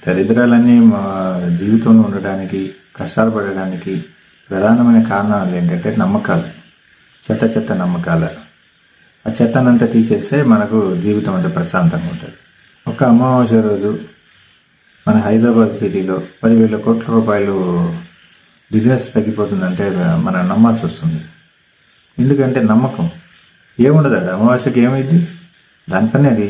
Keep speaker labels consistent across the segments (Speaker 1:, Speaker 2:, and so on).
Speaker 1: దరిద్రాలన్నీ మా జీవితంలో ఉండడానికి, కష్టాలు పడడానికి ప్రధానమైన కారణాలు ఏంటంటే నమ్మకాలు, చెత్త చెత్త నమ్మకాలు. ఆ చెత్తనంతా తీసేస్తే మనకు జీవితం అంతా ప్రశాంతంగా ఉంటుంది. ఒక అమావాస్య రోజు మన హైదరాబాద్ సిటీలో 10,000 కోట్ల రూపాయలు బిజినెస్ తగ్గిపోతుందంటే మనం నమ్మాల్సి వస్తుంది. ఎందుకంటే నమ్మకం ఏముండదు. అమావాస్యకి ఏమైంది, దానిపైన అది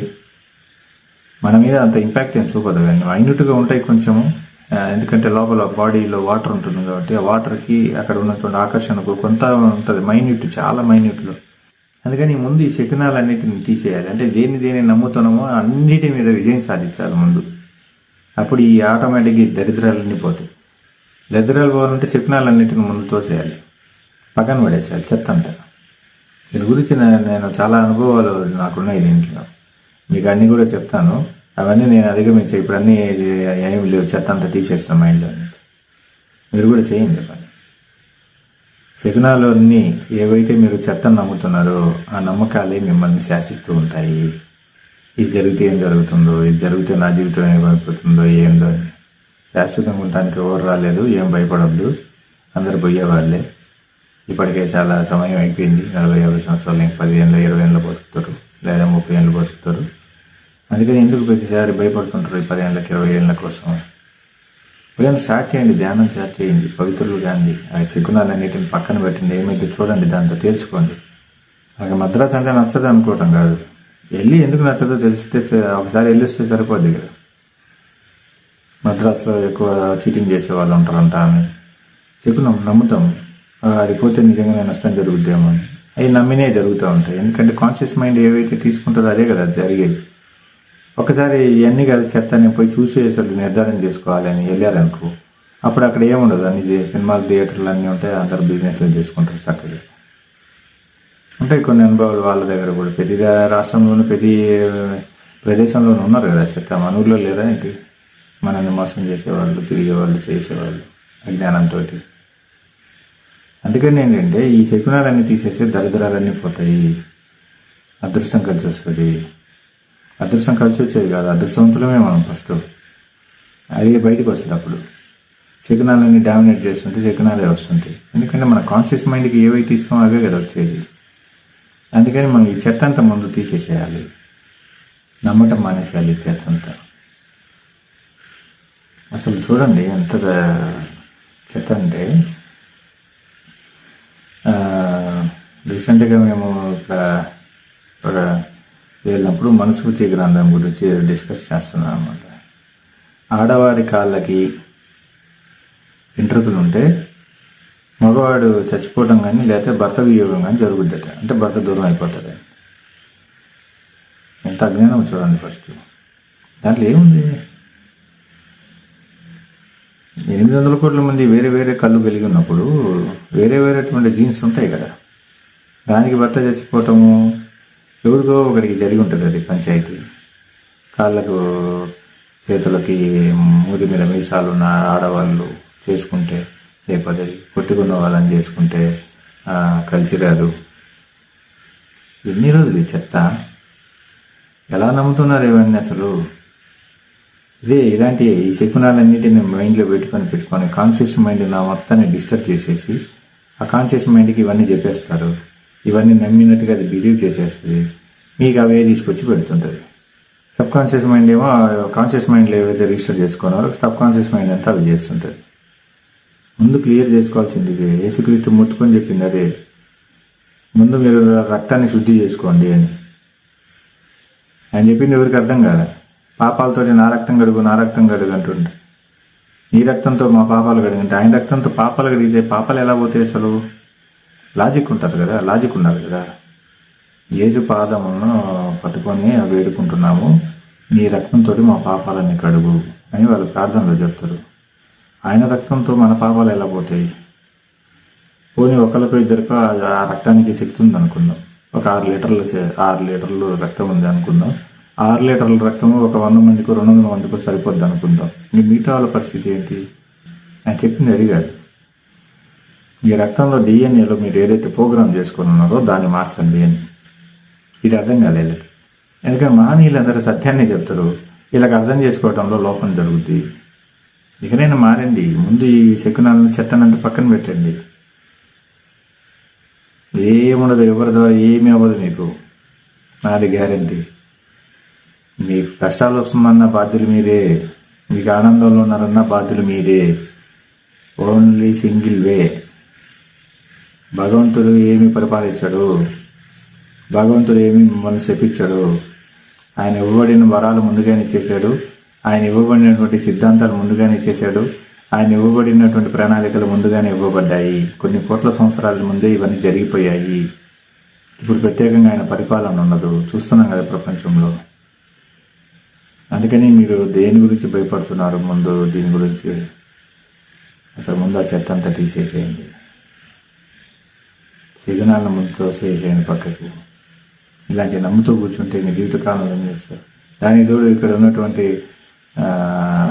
Speaker 1: మన మీద అంత ఇంపాక్ట్ ఏం చూపదు. కానీ మైన్యూట్గా ఉంటాయి కొంచెము, ఎందుకంటే లోపల బాడీలో వాటర్ ఉంటుంది కాబట్టి ఆ వాటర్కి అక్కడ ఉన్నటువంటి ఆకర్షణకు కొంత ఉంటుంది, మైన్యూట్, చాలా మైన్యూట్లో. అందుకని ముందు ఈ శకునాలన్నిటిని తీసేయాలి. అంటే దేన్ని నమ్ముతున్నామో అన్నిటి మీద విజయం సాధించాలి ముందు. అప్పుడు ఈ ఆటోమేటిక్గా దరిద్రాలన్నీ పోతాయి. దరిద్రాలు పోవాలంటే శకునాలన్నిటిని ముందు తోసేయాలి, పక్కన పడేసేయాలి చెత్త అంతా. దీని గురించి నేను చాలా అనుభవాలు నాకున్నాయి దీంట్లో, మీకు అన్నీ కూడా చెప్తాను. అవన్నీ నేను అధిగమించే ఇప్పుడు అన్నీ ఏం లేవు, చెత్త అంతా తీసేస్తాను మైండ్లో నుంచి. మీరు కూడా చేయండి పని. శకునాలు అన్నీ ఏవైతే మీరు చెత్తను నమ్ముతున్నారో ఆ నమ్మకాలే మిమ్మల్ని శాసిస్తూ ఉంటాయి. ఇది జరిగితే ఏం జరుగుతుందో, ఇది జరిగితే నా జీవితం ఏమైపోతుందో ఏందో అని. శాశ్వతంగా ఉండటానికి ఎవరు రాలేదు, ఏం భయపడద్దు, అందరు పోయేవాళ్ళే. ఇప్పటికే చాలా సమయం అయిపోయింది, 40-50 సంవత్సరాలు, 10 ఏళ్ళు 20 ఏళ్ళు బతుకుతారు, లేదా 30 ఏళ్ళు బతుకుతారు. అందుకని ఎందుకు ప్రతిసారి భయపడుతుంటారు ఈ 10 ఏళ్ళకి 20 ఏళ్ళ కోసం? ఉదయం స్టార్ట్ చేయండి, ధ్యానం స్టార్ట్ చేయండి, పవిత్రులు కానీ ఆ శకునాలన్నిటిని పక్కన పెట్టండి. ఏమైతే చూడండి, దాంతో తెలుసుకోండి. అలాగే మద్రాసు అంటే నచ్చదు అనుకోవటం కాదు, వెళ్ళి ఎందుకు నచ్చదో తెలిస్తే ఒకసారి వెళ్ళొస్తే సరిపోద్ది కదా. మద్రాసులో ఎక్కువ చీటింగ్ చేసే వాళ్ళు ఉంటారంట అని శకునం నమ్ముతాం, ఆడిపోతే నిజంగానే నష్టం జరుగుద్దేమో అని. అవి నమ్మినే జరుగుతూ ఉంటాయి. ఎందుకంటే కాన్షియస్ మైండ్ ఏవైతే తీసుకుంటుందో అదే కదా జరిగేది. ఒకసారి ఇవన్నీ కదా చెత్త అని పోయి చూసి అసలు నిర్ధారణ చేసుకోవాలని వెళ్ళారనుకో, అప్పుడు అక్కడ ఏముండదు, అన్ని సినిమాలు థియేటర్లు అన్నీ ఉంటాయి, అందరు బిజినెస్లు చేసుకుంటారు చక్కగా. ఉంటాయి కొన్ని అనుభవాలు వాళ్ళ దగ్గర కూడా. ప్రతి రాష్ట్రంలోనూ ప్రతి ప్రదేశంలోనూ ఉన్నారు కదా చెత్త. మన ఊళ్ళో లేరా ఏంటి? మనల్ని మోసం చేసేవాళ్ళు, తిరిగేవాళ్ళు, చేసేవాళ్ళు అజ్ఞానంతో. అందుకని ఏంటంటే ఈ శకునాలన్నీ తీసేస్తే దరిద్రాలన్నీ పోతాయి, అదృష్టం కలిసి వస్తుంది. అదృష్టం కలిసి వచ్చేది కాదు, అదృష్టవంతులమే మనం ఫస్ట్, అది బయటకు వస్తుంది. అప్పుడు శకునాలన్నీ డామినేట్ చేస్తుంటే శకునాలే వస్తుంటాయి. ఎందుకంటే మన కాన్షియస్ మైండ్కి ఏవైతే ఇస్తామో అవే కదా వచ్చేది. అందుకని మనం ఈ చెత్త అంతా ముందు తీసేసేయాలి, నమ్మటం మానేసేయాలి ఈ చెత్త అంతా. అసలు చూడండి ఎంత చెత్త అంటే, రీసెంట్గా మేము ఇక్కడ వెళ్ళినప్పుడు మనుస్మృతి గ్రంథం గురించి డిస్కస్ చేస్తున్నాం అన్నమాట. ఆడవారి కాళ్ళకి వెంట్రుకలు ఉంటే మగవాడు చచ్చిపోవడం కానీ లేకపోతే భర్త వియోగం కానీ జరుగుద్దట, అంటే భర్త దూరం అయిపోతాడు. ఎంత అజ్ఞానం చూడండి ఫస్ట్. దాంట్లో ఏముంది? 800 కోట్ల మంది వేరే వేరే కళ్ళు కలిగి ఉన్నప్పుడు వేరే వేరేటువంటి జీన్స్ ఉంటాయి కదా, దానికి భర్త చచ్చిపోవటము ఎవరికో ఒకరికి జరిగి ఉంటుంది. అది పంచాయతీ. కాళ్ళకు చేతులకి మూది మీద మీసాలు ఉన్న ఆడవాళ్ళు చేసుకుంటే లేకపోతే కొట్టుకున్న వాళ్ళని చేసుకుంటే కలిసి రాదు. ఎన్ని రోజులు ఈ చెత్త? ఎలా నమ్ముతున్నారు ఇవన్నీ అసలు? ఇదే ఇలాంటి ఈ శకునాలన్నిటిని మైండ్లో పెట్టుకొని కాన్షియస్ మైండ్ నా మొత్తాన్ని డిస్టర్బ్ చేసేసి ఆ కాన్షియస్ మైండ్కి ఇవన్నీ చెప్పేస్తారు. ఇవన్నీ నమ్మినట్టుగా అది బిలీవ్ చేసేస్తుంది, మీకు అవే తీసుకొచ్చి పెడుతుంటుంది. సబ్ కాన్షియస్ మైండ్ ఏమో కాన్షియస్ మైండ్లో ఏవైతే రిజిస్టర్ చేసుకున్నారో సబ్ కాన్షియస్ మైండ్ అంతా అవి చేస్తుంటుంది. ముందు క్లియర్ చేసుకోవాల్సింది ఇదే. యేసుక్రీస్తు ముట్టుకొని చెప్పింది అదే, ముందు మీరు రక్తాన్ని శుద్ధి చేసుకోండి అని. ఆయన చెప్పింది ఎవరికి అర్థం కాదా? పాపాలతోటి నా రక్తం గడుగు అంటుండే. నీ రక్తంతో మా పాపాలు కడిగంటే ఆయన రక్తంతో పాపాలు కడిగితే పాపాలు ఎలా పోతాయి అసలు? లాజిక్ ఉంటుంది కదా, లాజిక్ ఉండాలి కదా. యేసు పాదములను పట్టుకొని వేడుకుంటున్నాము, నీ రక్తంతో మా పాపాలన్నీ కడుగు అని వాళ్ళు ప్రార్థనలో చెప్తారు. ఆయన రక్తంతో మన పాపాలు ఎలా పోతాయి? పోనీ ఒకరికో ఇద్దరికో ఆ రక్తానికి శక్తి ఉంది అనుకుందాం. ఒక 6 లీటర్లు రక్తం ఉంది అనుకుందాం. 6 లీటర్ల రక్తము ఒక 100 మందికో 200 మందికో సరిపోద్ది అనుకుందాం. మిగతా వాళ్ళ పరిస్థితి ఏంటి? ఆయన చెప్పింది అది కాదు. మీ రక్తంలో డిఎన్ఏలో మీరు ఏదైతే ప్రోగ్రామ్ చేసుకుని ఉన్నారో దాన్ని మార్చండి అని. ఇది అర్థం కాలేదు. ఎందుకంటే మహనీయులందరూ సత్యాన్ని చెప్తారు, ఇలాగ అర్థం చేసుకోవడంలో లోపం జరుగుద్ది. ఇకనైనా మారండి. ముందు ఈ శకునాలను చెత్తనంత పక్కన పెట్టండి. ఏముండదు, ఎవరి ద్వారా ఏమీ అవ్వదు మీకు, నాది గ్యారంటీ. మీకు కష్టాలు వస్తుందన్న బాధ్యులు మీరే, మీకు ఆనందంలో ఉన్నారన్న బాధ్యులు మీరే. Only single way. భగవంతుడు ఏమి పరిపాలించాడు, భగవంతుడు ఏమి మిమ్మల్ని శపించాడు. ఆయన ఇవ్వబడిన వరాలు ముందుగానే చేశాడు, ఆయన ఇవ్వబడినటువంటి సిద్ధాంతాలు ముందుగానే చేశాడు, ఆయన ఇవ్వబడినటువంటి ప్రణాళికలు ముందుగానే ఇవ్వబడ్డాయి. కొన్ని కోట్ల సంవత్సరాల ముందే ఇవన్నీ జరిగిపోయాయి. ఇప్పుడు ప్రత్యేకంగా ఆయన పరిపాలన ఉండదు, చూస్తున్నాం కదా ప్రపంచంలో. అందుకని మీరు దేని గురించి భయపడుతున్నారు? ముందు దీని గురించి అసలు ముందు ఆ చెత్త అంతా తీసేసేయండి. సిగ్నల్ని ముందు తోసేసేయండి పక్కకు. ఇలాంటి నమ్ముతూ కూర్చుంటే మీ జీవితకాలంలో ఏం చేస్తారు? దానికి తోడు ఇక్కడ ఉన్నటువంటి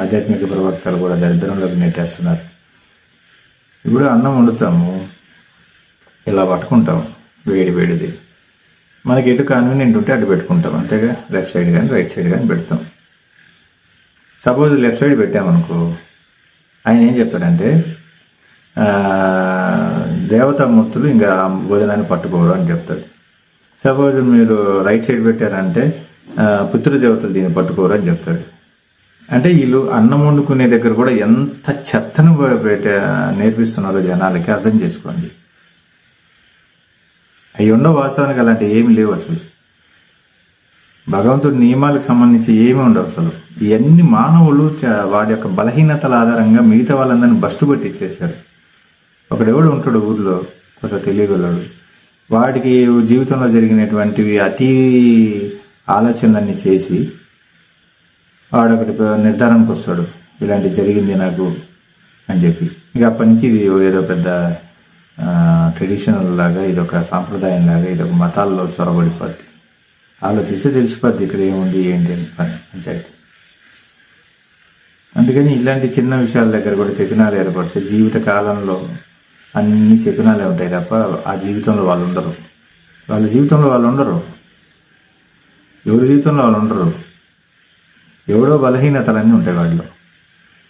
Speaker 1: ఆధ్యాత్మిక ప్రవక్తలు కూడా దరిద్రంలోకి నెట్టేస్తున్నారు. ఇప్పుడు అన్నం వండుతాము, ఇలా పట్టుకుంటాం, వేడిది. మనకి ఎటు కన్వీనియంట్ ఉంటే అటు పెట్టుకుంటాం, అంతేగా. లెఫ్ట్ సైడ్ కానీ రైట్ సైడ్ కానీ పెడతాం. సపోజ్ లెఫ్ట్ సైడ్ పెట్టామనుకో, ఆయన ఏం చెప్తాడంటే దేవతామూర్తులు ఇంకా భోజనాన్ని పట్టుకోరు అని చెప్తాడు. సపోజ్ మీరు రైట్ సైడ్ పెట్టారంటే పితృదేవతలు దీన్ని పట్టుకోరు అని చెప్తాడు. అంటే వీళ్ళు అన్నం వండుకునే దగ్గర కూడా ఎంత చెత్తను నేర్పిస్తున్నారో జనాలకి అర్థం చేసుకోండి. అవి ఉండవు, వాస్తవానికి అలాంటి ఏమి లేవు అసలు. భగవంతుడి నియమాలకు సంబంధించి ఏమి ఉండవు అసలు. ఇవన్నీ మానవులు వాడి యొక్క బలహీనతల ఆధారంగా మిగతా వాళ్ళందరినీ బస్టు పట్టించేశారు. ఒకడెవడు ఉంటాడు ఊర్లో, కొంత తెలియగలడు, వాడికి జీవితంలో జరిగినటువంటివి అతి ఆలోచనలన్నీ చేసి వాడొకటి నిర్ధారణకు వస్తాడు, ఇలాంటి జరిగింది నాకు అని చెప్పి. ఇక అప్పటి నుంచి ఇది ఏదో పెద్ద ట్రెడిషనల్ లాగా, ఇదొక సాంప్రదాయం లాగా, ఇదొక మతాల్లో చొరబడిపోద్ది. ఆలోచిస్తే తెలిసిపోద్ది ఇక్కడ ఏముంది ఏంటి అని పంచాయతీ. అందుకని ఇలాంటి చిన్న విషయాల దగ్గర కూడా శకునాలు ఏర్పడితే జీవిత కాలంలో అన్ని శకునాలే ఉంటాయి తప్ప ఆ జీవితంలో వాళ్ళు ఉండరు. వాళ్ళ జీవితంలో వాళ్ళు ఉండరు, ఎవరి జీవితంలో వాళ్ళు ఉండరు. ఎవడో బలహీనతలన్నీ ఉంటాయి వాడిలో,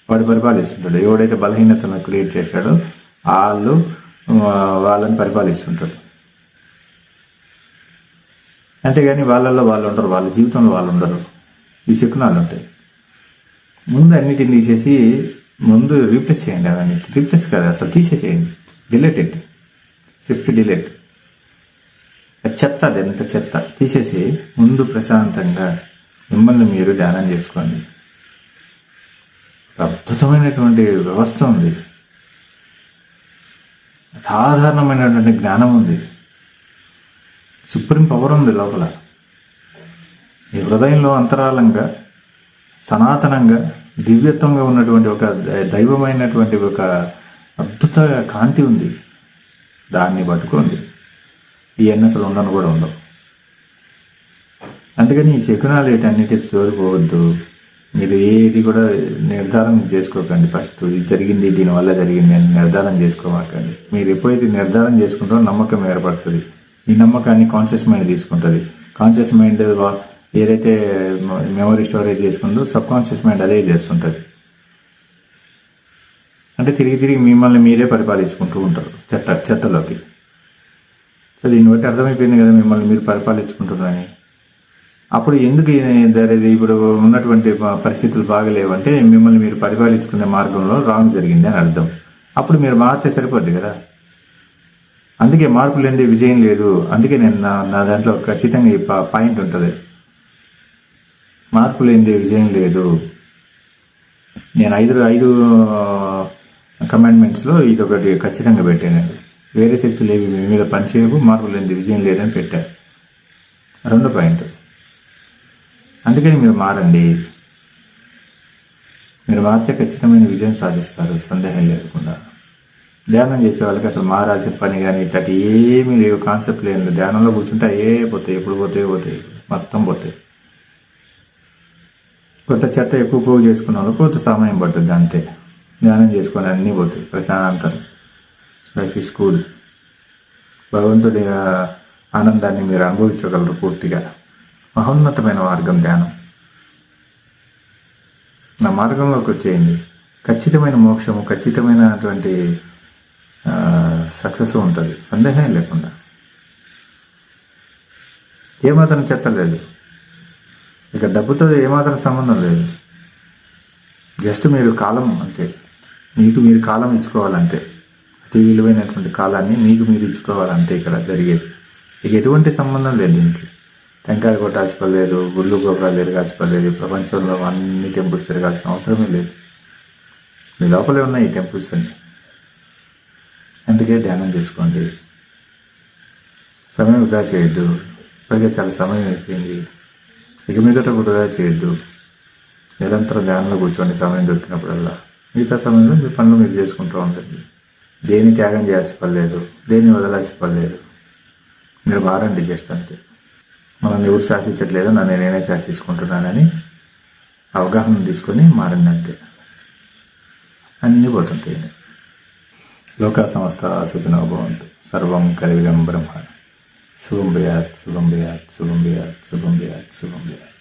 Speaker 1: వాడు పరిపాలిస్తుంటాడు. ఎవడైతే బలహీనతలను క్రియేట్ చేశాడో వాళ్ళని పరిపాలిస్తుంటాడు. అంతేగాని వాళ్ళల్లో వాళ్ళు ఉండరు, వాళ్ళ జీవితంలో వాళ్ళు ఉండరు. ఈ శకునాలు ఉంటాయి. ముందు అన్నిటిని తీసేసి ముందు రీప్లేస్ చేయండి. అవన్నీ రీప్లేస్ కాదు, అసలు తీసేసేయండి. Deleted, shift delete. చెత్త, అది ఎంత చెత్త తీసేసి ముందు ప్రశాంతంగా మిమ్మల్ని మీరు ధ్యానం చేసుకోండి. అద్భుతమైనటువంటి వ్యవస్థ ఉంది, సాధారణమైనటువంటి జ్ఞానం ఉంది, సుప్రీం పవర్ ఉంది లోపల. మీ హృదయంలో అంతరాలంగా సనాతనంగా దివ్యత్వంగా ఉన్నటువంటి ఒక దైవమైనటువంటి ఒక అద్భుత కాంతి ఉంది. దాన్ని పట్టుకోండి. ఇవన్నీ అసలు ఉండను కూడా ఉండవు. అందుకని ఈ శకునాలు వీటన్నిటి జోలిపోవద్దు. మీరు ఏది కూడా నిర్ధారణ చేసుకోకండి. ఫస్ట్ ఇది జరిగింది, దీనివల్ల జరిగింది అని నిర్ధారణ చేసుకోమాకండి. మీరు ఎప్పుడైతే నిర్ధారణ చేసుకుంటారో నమ్మకం ఏర్పడుతుంది. ఈ నమ్మకాన్ని కాన్షియస్ మైండ్ తీసుకుంటుంది. కాన్షియస్ మైండ్ ఏదైతే మెమరీ స్టోరేజ్ చేసుకుందో సబ్ కాన్షియస్ మైండ్ అదే చేస్తుంటుంది. అంటే తిరిగి మిమ్మల్ని మీరే పరిపాలించుకుంటూ ఉంటారు చెత్తలోకి. సో దీన్ని బట్టి అర్థమైపోయింది కదా మిమ్మల్ని మీరు పరిపాలించుకుంటున్నారని. అప్పుడు ఎందుకు ఇప్పుడు ఉన్నటువంటి పరిస్థితులు బాగలేవంటే మిమ్మల్ని మీరు పరిపాలించుకునే మార్గంలో రాంగ్ జరిగింది అని అర్థం. అప్పుడు మీరు మారితే సరిపోద్ది కదా. అందుకే మార్పు లేనిదే విజయం లేదు. అందుకే నేను నా దాంట్లో ఖచ్చితంగా ఈ పాయింట్ ఉంటుంది, మార్పు లేనిదే విజయం లేదు. నేను ఐదు కమాండ్మెంట్స్లో ఇది ఒకటి ఖచ్చితంగా పెట్టాను. వేరే శక్తులు ఏవి మీ మీద పనిచేయవు, మార్పు లేనిది విజయం లేదని పెట్టాను. రెండో పాయింట్, అందుకని మీరు మారండి. మీరు మారితే ఖచ్చితమైన విజయం సాధిస్తారు, సందేహం లేకుండా. ధ్యానం చేసే వాళ్ళకి అసలు మారాల్సిన పని కానీ ఇట్లాంటి ఏమీ లేవు, కాన్సెప్ట్ లేదు. ధ్యానంలో కూర్చుంటే పోతాయి, ఎప్పుడు పోతాయి, మొత్తం పోతాయి. కొత్త చెత్త ఎక్కువ పోగు చేసుకున్న వాళ్ళు కొంత సమయం పట్టుద్ది అంతే. ధ్యానం చేసుకొని అన్నీ పోతాయి, ప్రశాంతం. Life is cool. భగవంతుడి ఆనందాన్ని మీరు అనుభవించగలరు పూర్తిగా. మహోన్నతమైన మార్గం ధ్యానం. నా మార్గంలోకి వచ్చేయండి. ఖచ్చితమైన మోక్షము, ఖచ్చితమైనటువంటి సక్సెస్ ఉంటుంది, సందేహం లేకుండా. ఏమాత్రం చెత్త లేదు, ఇక డబ్బుతో ఏమాత్రం సంబంధం లేదు. జస్ట్ మీరు కాలం అంతే, మీకు మీరు కాలం ఇచ్చుకోవాలంతే. అతి విలువైనటువంటి కాలాన్ని మీకు మీరు ఇచ్చుకోవాలంతే ఇక్కడ జరిగేది. ఇక ఎటువంటి సంబంధం లేదు దీనికి. టెంకాయలు కొట్టాల్సి పర్లేదు, గుళ్ళు గోపురాలు తిరగాల్సి పర్లేదు, ప్రపంచంలో అన్ని టెంపుల్స్ తిరగాల్సిన అవసరమే లేదు. మీ లోపలే ఉన్నాయి ఈ టెంపుల్స్ అన్ని. అందుకే ధ్యానం చేసుకోండి, సమయం వృధా చేయొద్దు. ఇప్పటికే చాలా సమయం అయిపోయింది, ఇక మీదట వృధా చేయొద్దు. నిరంతరం ధ్యానంలో కూర్చోండి సమయం దొరికినప్పుడల్లా. మిగతా సమయంలో మీ పనులు మీరు చేసుకుంటూ ఉండండి. దేన్ని త్యాగం చేయాల్సి పర్లేదు, దేన్ని వదలాల్సి పర్లేదు. మీరు మారండి జస్ట్ అంతే. మనల్ని ఎవరు శాసించట్లేదు, నన్ను నేనే శాసించుకుంటున్నానని అవగాహన తీసుకొని మారండి అంతే. అన్నీ పోతుంటాయి. లోకా సమస్త సుఖినో భవంతు. సర్వం కలివిదం బ్రహ్మ. శుభం భయాత్, శుభం భయాత్, శుభం భయాత్, శుభం భయాత్, శుభం భయాత్.